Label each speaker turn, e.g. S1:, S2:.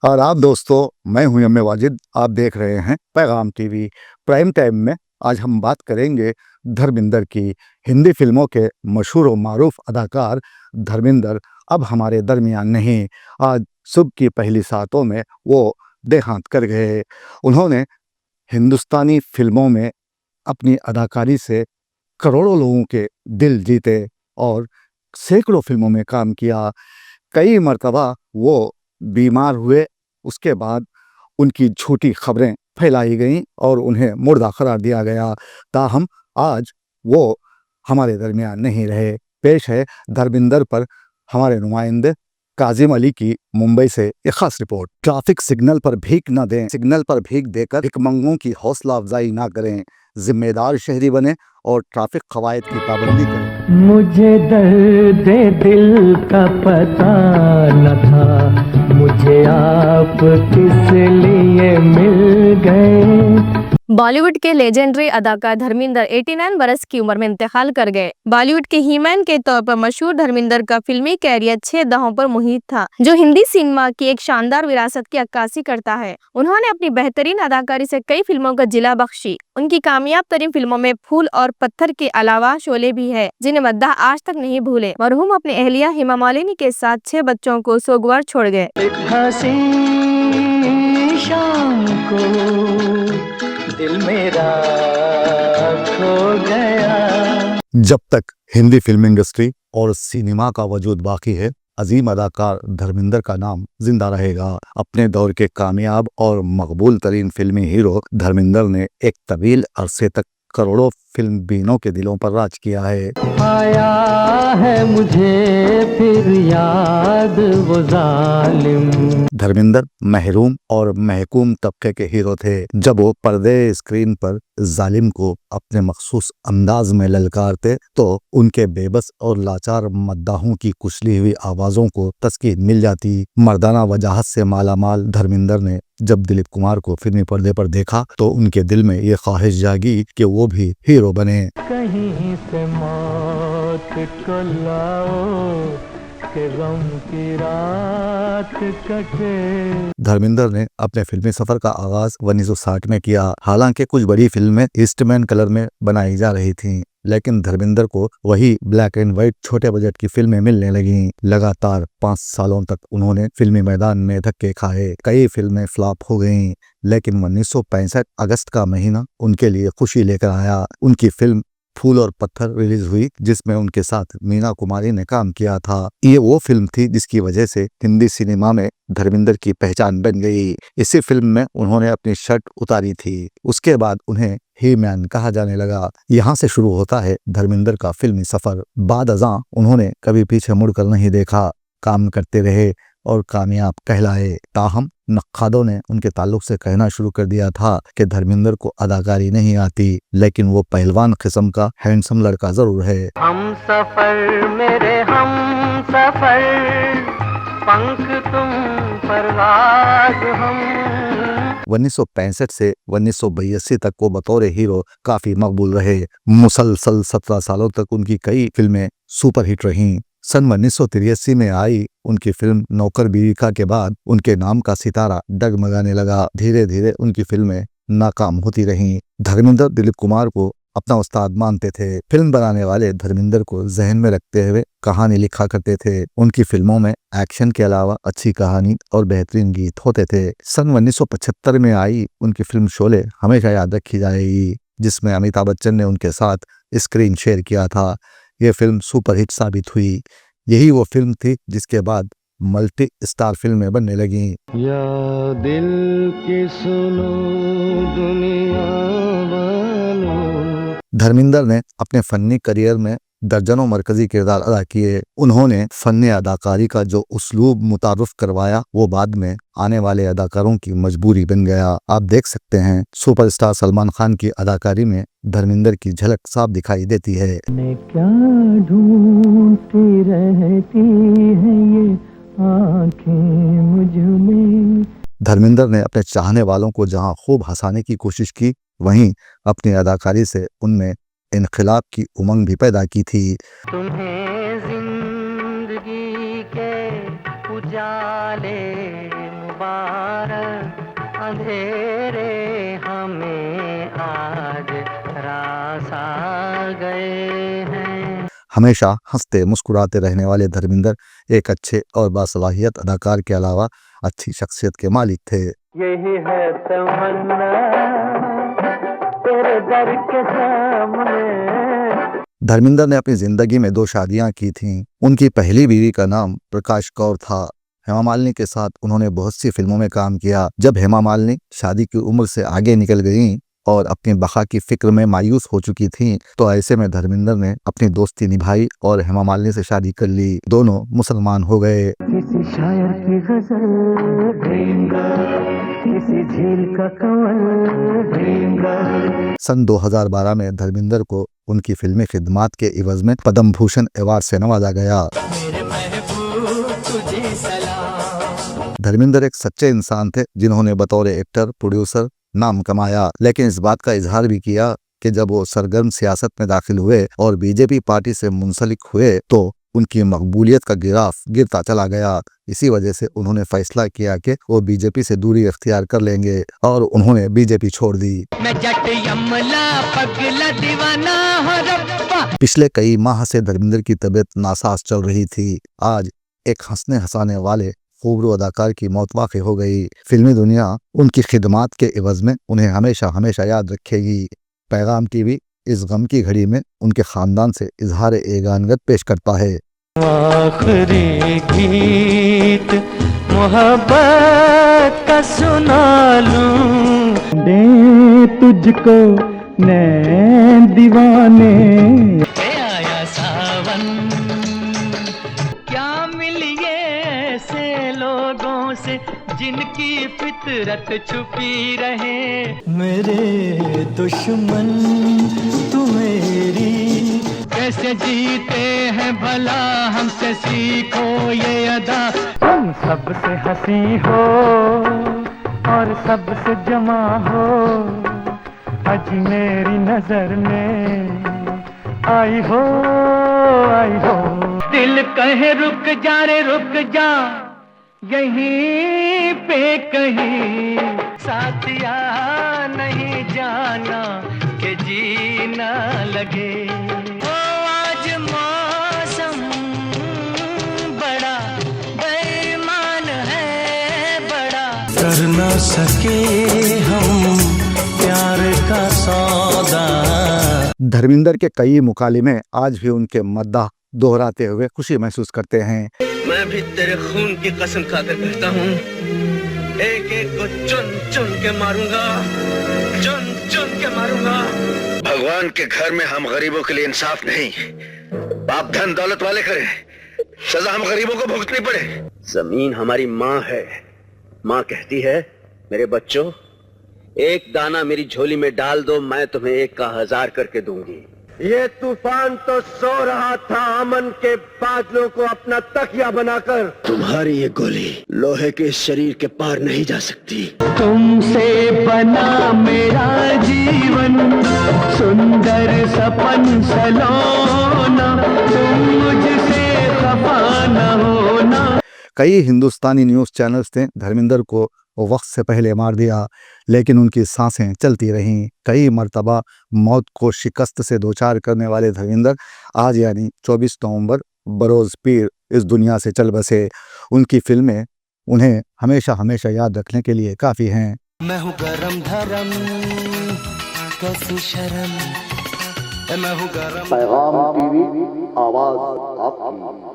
S1: और आप दोस्तों, मैं हूं एम ए वाजिद। आप देख रहे हैं पैगाम टीवी प्राइम टाइम में। आज हम बात करेंगे धर्मिंदर की। हिंदी फिल्मों के मशहूर और मारूफ अदाकार धर्मिंदर अब हमारे दरमियान नहीं। आज सुबह की पहली सातों में वो देहांत कर गए। उन्होंने हिंदुस्तानी फिल्मों में अपनी अदाकारी से करोड़ों लोगों के दिल जीते और सैकड़ों फिल्मों में काम किया। कई मर्तबा वो बीमार हुए, उसके बाद उनकी झूठी खबरें फैलाई गईं और उन्हें मुर्दा करार दिया गया। ताहम आज वो हमारे दरमियान नहीं रहे। पेश है धर्मिंदर पर हमारे नुमाइंदे काजिम अली की मुंबई से एक खास रिपोर्ट। ट्रैफिक सिग्नल पर भीख न दें, सिग्नल पर भीख देकर भिखमंगों की हौसला अफजाई ना करें। जिम्मेदार शहरी बने और ट्रैफिक कवायद की पाबंदी करें।
S2: मुझे दर्द दिल का पता न था, मुझे आप किस लिए मिल गए।
S3: बॉलीवुड के लेजेंडरी अदाकार धर्मिंदर 89 बरस की उम्र में इंतकाल कर गए। बॉलीवुड के हीमैन के तौर पर मशहूर धर्मिंदर का फिल्मी कैरियर 6 दहाकों पर मुहित था, जो हिंदी सिनेमा की एक शानदार विरासत की अक्कासी करता है। उन्होंने अपनी बेहतरीन अदाकारी से कई फिल्मों को जिला बख्शी। उनकी कामयाब तरीन फिल्मों में फूल और पत्थर के अलावा शोले भी है, जिन्हें मद्दाह आज तक नहीं भूले। मरहूम अपनी अहलिया हेमा मालिनी के साथ 6 बच्चों को सोगवार छोड़ गए।
S2: शाम को दिल मेरा खो गया।
S1: जब तक हिंदी फिल्म इंडस्ट्री और सिनेमा का वजूद बाकी है, अजीम अदाकार धर्मिंदर का नाम जिंदा रहेगा। अपने दौर के कामयाब और मकबूल तरीन फिल्मी हीरो धर्मिंदर ने एक तवील अरसे तक करोड़ों फिल्म बीनों के दिलों पर राज किया है।
S2: आया है मुझे फिर याद वो जालिम।
S1: धर्मिंदर महरूम और महकूम तबके के हीरो थे। जब वो पर्दे स्क्रीन पर जालिम को अपने मखसूस अंदाज में ललकारते तो उनके बेबस और लाचार मद्दाहों की कुचली हुई आवाजों को तस्कीन मिल जाती। मर्दाना वजाहत से मालामाल धर्मिंदर ने जब दिलीप कुमार को फिल्मी पर्दे पर देखा तो उनके दिल में ये ख्वाहिश जागी कि वो भी हीरो बने।
S2: कहीं से मौत को लाओ कि गम की रात कटे।
S1: धर्मिंदर ने अपने फिल्मी सफर का आगाज 1960 में किया। हालांकि कुछ बड़ी फिल्में ईस्टमैन कलर में बनाई जा रही थीं, लेकिन धर्मिंदर को वही ब्लैक एंड व्हाइट छोटे बजट की फिल्में मिलने लगीं। लगातार 5 सालों तक उन्होंने फिल्मी मैदान में धक्के खाए। कई फिल्में फ्लॉप हो गईं, लेकिन 1965 अगस्त का महीना उनके लिए खुशी लेकर आया। उनकी फिल्म फूल और पत्थर रिलीज हुई, जिसमें उनके साथ मीना कुमारी ने काम किया था। ये वो फिल्म थी जिसकी वजह से हिंदी सिनेमा में धर्मिंदर की पहचान बन गई। इसी फिल्म में उन्होंने अपनी शर्ट उतारी थी। उसके बाद उन्हें ही मैन कहा जाने लगा। यहाँ से शुरू होता है धर्मिंदर का फिल्मी सफर। बाद अज़ां उन्होंने कभी पीछे मुड़कर नहीं देखा, काम करते रहे और कामयाब कहलाए। ताहम नक्कादों ने उनके ताल्लुक से कहना शुरू कर दिया था कि धर्मिंदर को अदाकारी नहीं आती, लेकिन वो पहलवान किस्म का हैंडसम लड़का जरूर है।
S2: हम सफर मेरे हम सफर, पंख तुम परवाज़ हम।
S1: 1965 से 1982 तक वो बतौर हीरो काफी मकबूल रहे। मुसलसल 17 सालों तक उनकी कई फिल्में सुपरहिट रहीं। सन 1983 में आई उनकी फिल्म नौकर बीविका के बाद उनके नाम का सितारा डगमगाने लगा। धीरे धीरे उनकी फिल्में नाकाम होती रहीं। धर्मिंदर दिलीप कुमार को अपना उस्ताद मानते थे। फिल्म बनाने वाले धर्मिंदर को जहन में रखते हुए कहानी लिखा करते थे। उनकी फिल्मों में एक्शन के अलावा अच्छी कहानी और बेहतरीन गीत होते थे। सन 1975 में आई उनकी फिल्म शोले हमेशा याद रखी जाएगी, जिसमें अमिताभ बच्चन ने उनके साथ स्क्रीन शेयर किया था। ये फिल्म सुपरहिट साबित हुई। यही वो फिल्म थी जिसके बाद मल्टी स्टार फिल्में बनने लगीं।
S2: या दिल की सुनो दुनिया वालों।
S1: धर्मिंदर ने अपने फनी करियर में दर्जनों मरकजी किरदार अदा किए। उन्होंने फन अदाकारी का जो उस्लूब मुतारुफ करवाया वो बाद में आने वाले अदाकारों की मजबूरी बन गया। आप देख सकते हैं सुपरस्टार सलमान खान की अदाकारी में धर्मिंदर की झलक साफ दिखाई देती है।
S2: क्या ढूंढती रहती है ये आँखें मुझ में।
S1: धर्मिंदर ने अपने चाहने वालों को जहां खूब हंसाने की कोशिश की, वहीं अपनी अदाकारी से उनमें इनकलाब की उमंग भी पैदा की थी।
S2: तुम्हें जिंदगी के उजाले मुबारक अंधेरे हमें आज रास आ गए हैं।
S1: हमेशा हंसते मुस्कुराते रहने वाले धर्मिंदर एक अच्छे और बासलाहियत अदाकार के अलावा अच्छी शख्सियत के मालिक थे।
S2: यही है तमन्ना तेरे दर के सामने।
S1: धर्मिंदर ने अपनी जिंदगी में 2 शादियां की थीं। उनकी पहली बीवी का नाम प्रकाश कौर था। हेमा मालिनी के साथ उन्होंने बहुत सी फिल्मों में काम किया। जब हेमा मालिनी शादी की उम्र से आगे निकल गईं और अपनी बका की फिक्र में मायूस हो चुकी थीं, तो ऐसे में धर्मिंदर ने अपनी दोस्ती निभाई और हेमा मालिनी से शादी कर ली। दोनों मुसलमान हो गए।
S2: किसी शायर की गजल ड्रीम गर्ल, किसी झील का कंवल ड्रीम गर्ल।
S1: सन 2012 में धर्मिंदर को उनकी फिल्मी खिदमात के इवज में पद्म भूषण अवार्ड से नवाजा गया। धर्मिंदर एक सच्चे इंसान थे जिन्होंने बतौर एक्टर प्रोड्यूसर नाम कमाया, लेकिन इस बात का इजहार भी किया कि जब वो सरगर्म सियासत में दाखिल हुए और बीजेपी पार्टी से मुंसलिक हुए तो उनकी मकबूलियत का गिराफ गिरता चला गया। इसी वजह से उन्होंने फैसला किया कि वो बीजेपी से दूरी इख्तियार कर लेंगे और उन्होंने बीजेपी छोड़ दी। पिछले कई माह से धर्मिंदर की तबीयत नासाज चल रही थी। आज एक हंसने हंसाने वाले खूबरू अदाकार की मौत वाक़ई हो गई। फिल्मी दुनिया उनकी खिदमात के एवज में उन्हें हमेशा हमेशा याद रखेगी। पैगाम टीवी इस गम की घड़ी में उनके खानदान से इजहार एगानगत पेश करता है।
S2: आखिरी गीत मोहब्बत का सुना लूं, दे तुझको नैन दीवाने। आया सावन क्या मिलिए ऐसे लोगों से जिनकी फितरत छुपी रहे। मेरे दुश्मन तू मेरी, कैसे जीते हैं भला हमसे सीखो ये अदा। तुम सबसे हंसी हो और सबसे जमा हो, आज मेरी नजर में आई हो आई हो। दिल कहे रुक जा रे रुक जा, यहीं पे कहीं साथिया नहीं जाना कि जीना लगे। ओ आज मौसम बड़ा बेईमान है, बड़ा कर ना सके हम प्यार का सौदा।
S1: धर्मिंदर के कई मुकालिमे आज भी उनके मद्दाह दोहराते हुए खुशी महसूस करते हैं।
S4: मैं भी तेरे खून की कसम खाकर कहता हूँ, एक एक को चुन चुन के मारूंगा, चुन चुन के मारूंगा। भगवान के घर में हम गरीबों के लिए इंसाफ नहीं, पाप धन दौलत वाले करें, सजा हम गरीबों को भुगतनी पड़े। जमीन हमारी माँ है, माँ कहती है मेरे बच्चों एक दाना मेरी झोली में डाल दो, मैं तुम्हें 1 का 1000 करके दूंगी। ये तूफान तो सो रहा था अमन के बादलों को अपना तकिया बनाकर। तुम्हारी ये गोली लोहे के शरीर के पार नहीं जा सकती।
S2: तुमसे बना मेरा जीवन सुंदर सपन सलोना, तुम मुझसे खफा न होना।
S1: कई हिंदुस्तानी न्यूज़ चैनल्स ने धर्मिंदर को वक्त से पहले मार दिया, लेकिन उनकी सांसें चलती रहीं। कई मर्तबा मौत को शिकस्त से दोचार करने वाले धर्मिंदर आज यानी 24 नवंबर बरोज़ पीर इस दुनिया से चल बसे। उनकी फिल्में उन्हें हमेशा हमेशा याद रखने के लिए काफ़ी हैं।
S2: मैं हूँ गरम धरम कैसी शर्म, मैं हूँ गरम।
S1: पैगाम टीवी, आवाज़ आपकी।